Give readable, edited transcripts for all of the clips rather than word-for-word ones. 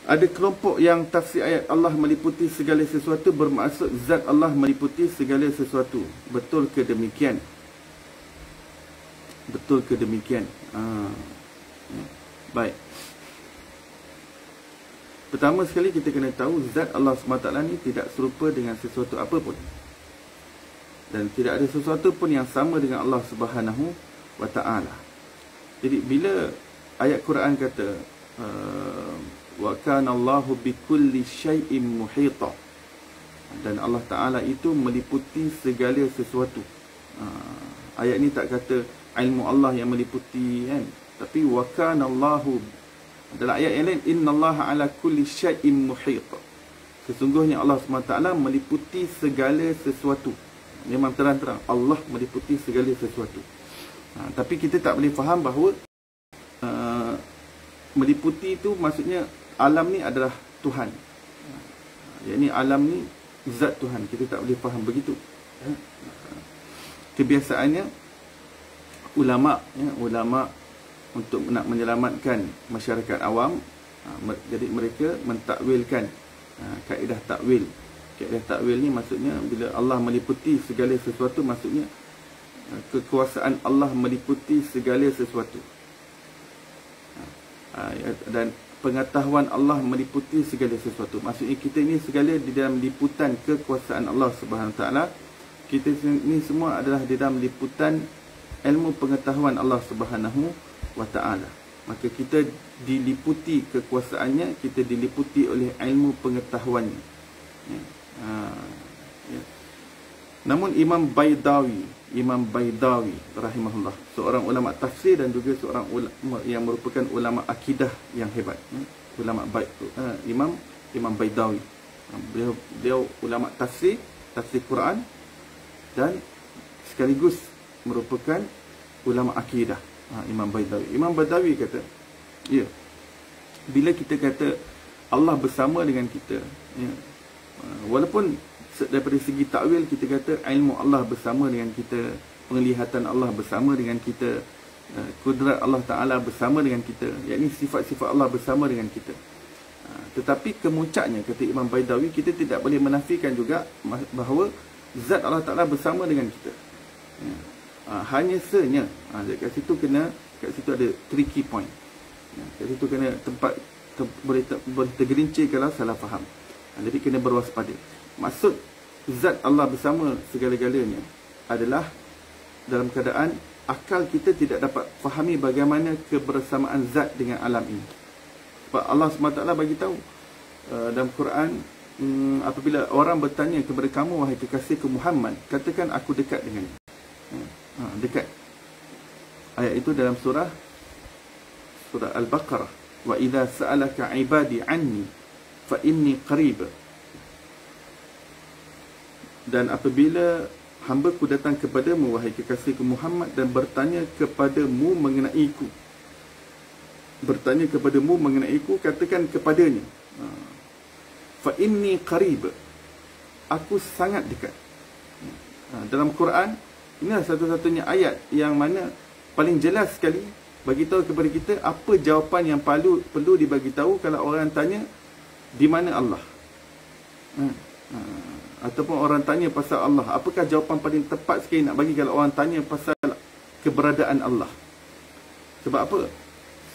Ada kelompok yang tafsir ayat Allah meliputi segala sesuatu bermaksud zat Allah meliputi segala sesuatu. Betul ke demikian? Betul ke demikian? Baik. Pertama sekali kita kena tahu zat Allah SWT ni tidak serupa dengan sesuatu apa pun. Dan tidak ada sesuatu pun yang sama dengan Allah Subhanahu wa Ta'ala. Jadi bila ayat Quran kata wa kana Allahu bikulli syai'in muhita, dan Allah Ta'ala itu meliputi segala sesuatu. Ayat ni tak kata ilmu Allah yang meliputi kan, tapi wa kana Allahu. Dalam ayat yang lain, innallaha ala kulli syai'in muhit. Sesungguhnya Allah SWT meliputi segala sesuatu. Memang terang-terang Allah meliputi segala sesuatu. Tapi kita tak boleh faham bahawa meliputi itu maksudnya alam ni adalah Tuhan. Yakni alam ni zat Tuhan. Kita tak boleh faham begitu. Kebiasaannya ulama untuk nak menyelamatkan masyarakat awam, jadi mereka mentakwilkan kaedah takwil. Kaedah takwil ni maksudnya bila Allah meliputi segala sesuatu, maksudnya kekuasaan Allah meliputi segala sesuatu, dan pengetahuan Allah meliputi segala sesuatu. Maksudnya kita ni segala di dalam liputan kekuasaan Allah Subhanahu Taala. Kita ni semua adalah di dalam liputan ilmu pengetahuan Allah Subhanahu wa Ta'ala. Maka kita diliputi kekuasaannya, kita diliputi oleh ilmu pengetahuannya. Namun Imam Baidawi rahimahullah, seorang ulama tafsir dan juga seorang ulama yang merupakan ulama akidah yang hebat. Imam Baidawi, beliau ulama tafsir Quran dan sekaligus merupakan ulama akidah. Imam Baidawi kata, ya, bila kita kata Allah bersama dengan kita, ya, walaupun daripada segi takwil kita kata ilmu Allah bersama dengan kita, penglihatan Allah bersama dengan kita, kudrat Allah Ta'ala bersama dengan kita, yakni sifat-sifat Allah bersama dengan kita. Tetapi kemuncaknya, kata Imam Baidawi, kita tidak boleh menafikan juga bahawa zat Allah Ta'ala bersama dengan kita. Hanya senya kat situ ada tricky point. Kat situ kena tempat boleh tergelincir kalau salah faham. Jadi kena berwaspada. Maksud zat Allah bersama segala-galanya adalah dalam keadaan akal kita tidak dapat fahami bagaimana kebersamaan zat dengan alam ini. Sebab Allah SWT bagi tahu dalam Quran, apabila orang bertanya kepada kamu, wahai kekasihku Muhammad, katakan aku dekat dengannya. Dekat. Ayat itu dalam surah Al-Baqarah, wa idza sa'alaka 'ibadi 'anni fa inni qarib. Dan apabila hamba-Ku datang kepadamu, wahai kekasihku Muhammad, dan bertanya kepadamu mengenaiku, katakan kepadanya, fa inni qarib, aku sangat dekat. Dalam Quran, inilah satu-satunya ayat yang mana paling jelas sekali bagi tahu kepada kita apa jawapan yang perlu dibagi tahu kalau orang tanya di mana Allah. Ataupun orang tanya pasal Allah, apakah jawapan paling tepat sekali nak bagi kalau orang tanya pasal keberadaan Allah? Sebab apa?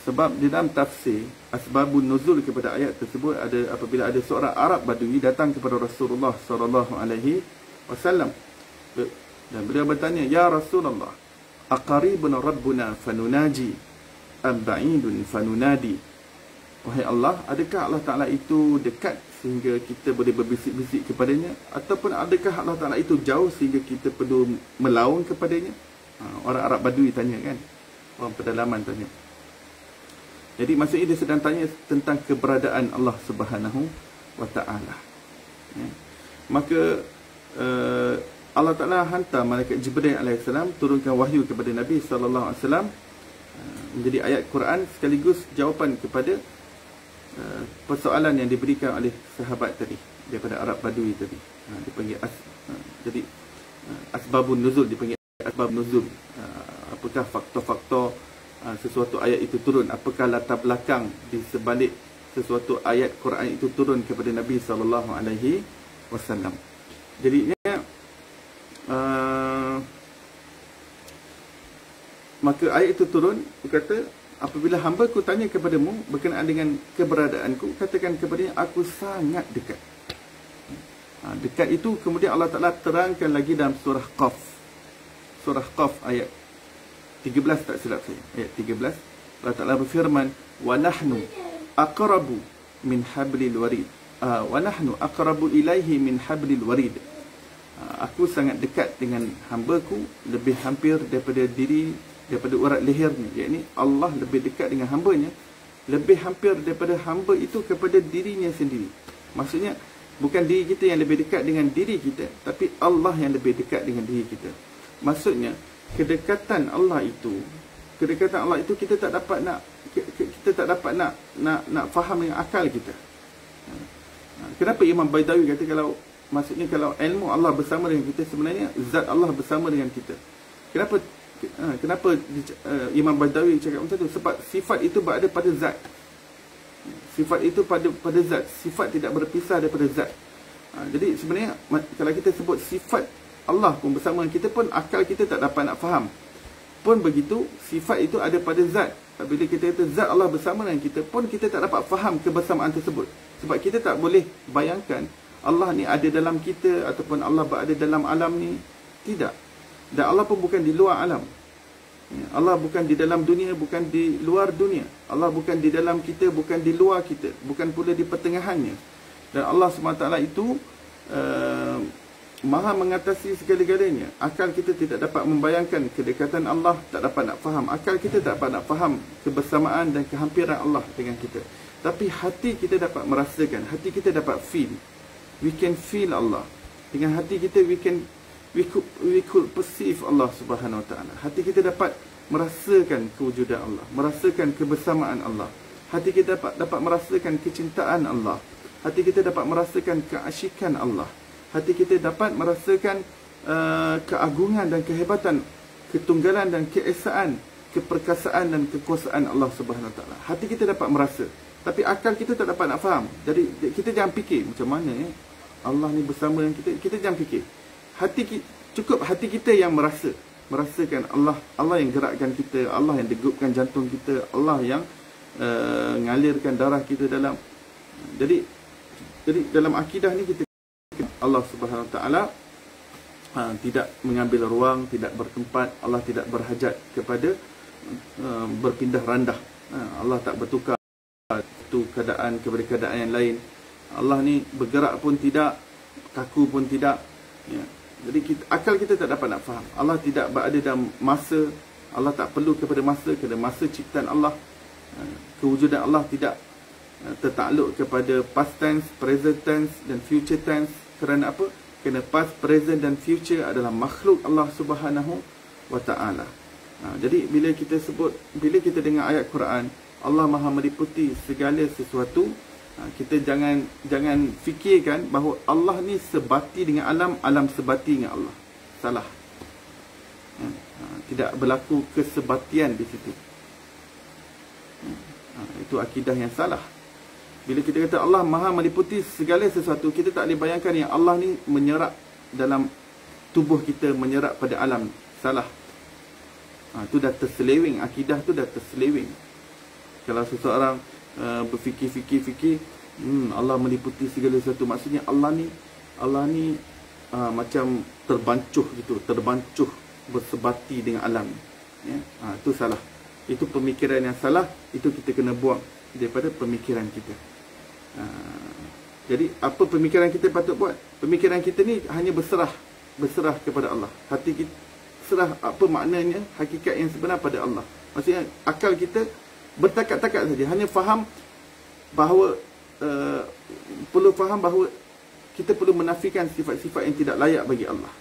Sebab di dalam tafsir asbabun nuzul kepada ayat tersebut ada apabila ada seorang Arab Badui datang kepada Rasulullah SAW. Dan beliau bertanya, ya Rasulullah, aqaribun rabbuna fanunaji am ba'idun fanunadi? Wahai Allah, adakah Allah Ta'ala itu dekat sehingga kita boleh berbisik-bisik kepadanya, ataupun adakah Allah Ta'ala itu jauh sehingga kita perlu melaung kepadanya? Orang Arab Badui tanya kan, orang pedalaman tanya. Jadi maksudnya dia sedang tanya tentang keberadaan Allah Subhanahu wa Ta'ala. Maka Allah Ta'ala hantar malaikat Jibril AS turunkan wahyu kepada Nabi SAW, menjadi ayat Quran sekaligus jawapan kepada persoalan yang diberikan oleh sahabat tadi daripada Arab Badui tadi. Dipanggil jadi asbabun nuzul, dipanggil asbab nuzul. Apakah faktor-faktor sesuatu ayat itu turun, apakah latar belakang di sebalik sesuatu ayat Quran itu turun kepada Nabi SAW. Jadinya maka ayat itu turun, berkata, apabila hamba ku tanya kepadamu berkenaan dengan keberadaanku, katakan kepadanya, aku sangat dekat. Dekat itu kemudian Allah Ta'ala terangkan lagi dalam surah Qaf. Surah Qaf ayat 13 tak silap saya. Ayat 13. Allah Ta'ala berfirman, wa nahnu aqrabu min hablil warid. Wa nahnu aqrabu ilaihi min hablil warid. Aku sangat dekat dengan hamba-Ku, lebih hampir daripada urat lehernya. Yakni Allah lebih dekat dengan hamba-Nya, lebih hampir daripada hamba itu kepada dirinya sendiri. Maksudnya bukan diri kita yang lebih dekat dengan diri kita, tapi Allah yang lebih dekat dengan diri kita. Maksudnya kedekatan Allah itu kita tak dapat nak faham dengan akal kita. Kenapa Imam Baidawi kata kalau ilmu Allah bersama dengan kita, sebenarnya zat Allah bersama dengan kita. Kenapa Imam Baidawi cakap macam tu? Sebab sifat itu berada pada zat. Sifat itu pada zat. Sifat tidak berpisah daripada zat. Jadi sebenarnya kalau kita sebut sifat Allah pun bersama kita pun, akal kita tak dapat nak faham. Pun begitu, sifat itu ada pada zat. Bila kita kata zat Allah bersama dengan kita pun, kita tak dapat faham kebersamaan tersebut. Sebab kita tak boleh bayangkan Allah ni ada dalam kita, ataupun Allah berada dalam alam ni. Tidak. Dan Allah pun bukan di luar alam. Allah bukan di dalam dunia, bukan di luar dunia. Allah bukan di dalam kita, bukan di luar kita, bukan pula di pertengahannya. Dan Allah SWT itu maha mengatasi segala-galanya. Akal kita tidak dapat membayangkan kedekatan Allah, tak dapat nak faham. Akal kita tak dapat nak faham kebersamaan dan kehampiran Allah dengan kita. Tapi hati kita dapat merasakan, hati kita dapat feel. We can feel Allah. Dengan hati kita we could perceive Allah Subhanahu Wa Taala. Hati kita dapat merasakan kewujudan Allah, merasakan kebersamaan Allah. Hati kita dapat merasakan kecintaan Allah. Hati kita dapat merasakan keasyikan Allah. Hati kita dapat merasakan keagungan dan kehebatan, ketunggalan dan keesaan, keperkasaan dan kekuasaan Allah Subhanahu Wa Taala. Hati kita dapat merasa, tapi akal kita tak dapat nak faham. Jadi kita jangan fikir macam mana Allah ni bersama dengan kita. Kita jangan fikir. Cukup hati kita yang merasakan Allah yang gerakkan kita, Allah yang degupkan jantung kita, Allah yang ngalirkan darah kita dalam. Jadi dalam akidah ni kita Allah Subhanahu Wa Taala tidak mengambil ruang, tidak bertempat. Allah tidak berhajat kepada berpindah randah. Allah tak bertukar satu keadaan kepada keadaan yang lain. Allah ni bergerak pun tidak, kaku pun tidak. Ya. Jadi akal kita tak dapat nak faham. Allah tidak berada dalam masa. Allah tak perlu kepada masa, kerana masa ciptaan Allah. Kewujudan Allah tidak tertakluk kepada past tense, present tense dan future tense. Kerana apa? Kerana past, present dan future adalah makhluk Allah Subhanahu Wa Taala. Jadi bila kita dengar ayat Quran, Allah Maha meliputi segala sesuatu, kita jangan fikirkan bahawa Allah ni sebati dengan alam sebati dengan Allah. Salah. Tidak berlaku kesebatian di situ. Itu akidah yang salah. Bila kita kata Allah Maha meliputi segala sesuatu, kita tak boleh bayangkan yang Allah ni menyerap dalam tubuh kita, menyerap pada alam. Salah. Itu dah terseleweng. Akidah tu dah terseleweng. Kalau seseorang berfikir Allah meliputi segala sesuatu, maksudnya Allah ni macam terbancuh gitu, terbancuh bersebati dengan alam. Ya? Itu salah. Itu pemikiran yang salah. Itu kita kena buang daripada pemikiran kita. Jadi apa pemikiran kita patut buat? Pemikiran kita ni hanya berserah kepada Allah. Hati kita serah, apa maknanya, hakikat yang sebenar pada Allah. Maksudnya akal kita bertakat-takat saja, hanya faham bahawa perlu faham bahawa kita perlu menafikan sifat-sifat yang tidak layak bagi Allah.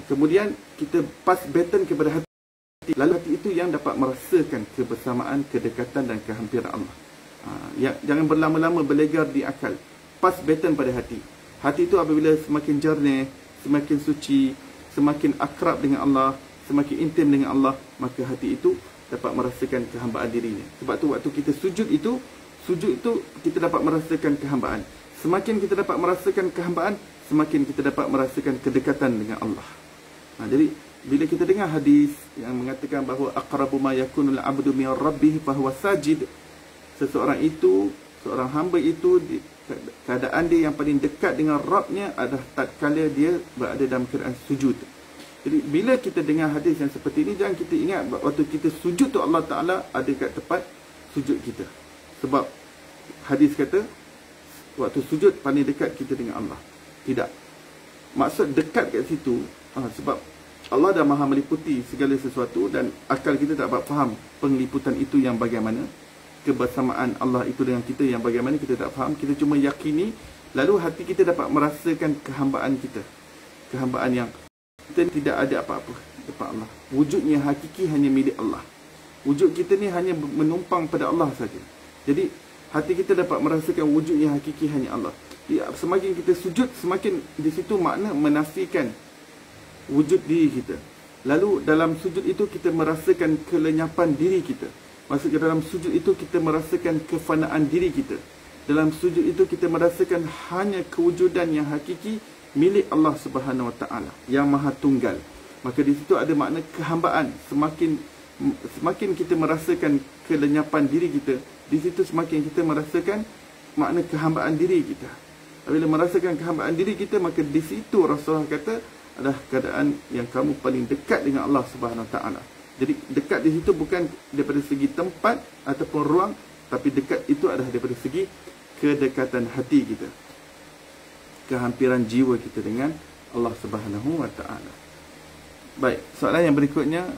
Kemudian kita pass baton kepada hati. Lalu hati itu yang dapat merasakan kebersamaan, kedekatan dan kehampiran Allah. Jangan berlama-lama berlegar di akal. Pass baton pada hati. Hati itu apabila semakin jernih, semakin suci, semakin akrab dengan Allah, semakin intim dengan Allah, maka hati itu dapat merasakan kehambaan dirinya. Sebab tu waktu kita sujud itu, sujud itu kita dapat merasakan kehambaan. Semakin kita dapat merasakan kehambaan, semakin kita dapat merasakan kedekatan dengan Allah. Jadi bila kita dengar hadis yang mengatakan bahawa aqrabu ma yakunul abdu min rabbih fahuwa sajid, seorang hamba itu keadaan dia yang paling dekat dengan Rabbnya adalah tatkala dia berada dalam keadaan sujud. Jadi bila kita dengar hadis yang seperti ini, jangan kita ingat waktu kita sujud tu Allah Ta'ala ada kat tepat sujud kita. Sebab hadis kata waktu sujud paling dekat kita dengan Allah. Tidak. Maksud dekat kat situ sebab Allah dah maha meliputi segala sesuatu dan akal kita tak dapat faham pengliputan itu yang bagaimana. Kebersamaan Allah itu dengan kita yang bagaimana kita tak faham. Kita cuma yakini, lalu hati kita dapat merasakan kehambaan kita. Kehambaan yang kita tidak ada apa-apa depan Allah. Wujudnya hakiki hanya milik Allah. Wujud kita ni hanya menumpang pada Allah saja. Jadi hati kita dapat merasakan wujudnya hakiki hanya Allah. Semakin kita sujud, semakin di situ makna menafikan wujud diri kita. Lalu dalam sujud itu kita merasakan kelenyapan diri kita. Maksudnya dalam sujud itu kita merasakan kefanaan diri kita. Dalam sujud itu kita merasakan hanya kewujudan yang hakiki milik Allah Subhanahu Wa Taala yang Maha Tunggal. Maka di situ ada makna kehambaan. Semakin kita merasakan kelenyapan diri kita, di situ semakin kita merasakan makna kehambaan diri kita. Bila merasakan kehambaan diri kita, maka di situ Rasulullah kata adalah keadaan yang kamu paling dekat dengan Allah Subhanahu Wa Taala. Jadi dekat di situ bukan daripada segi tempat ataupun ruang, tapi dekat itu adalah daripada segi kedekatan hati kita, kehampiran jiwa kita dengan Allah Subhanahu Wa Taala. Baik, soalan yang berikutnya.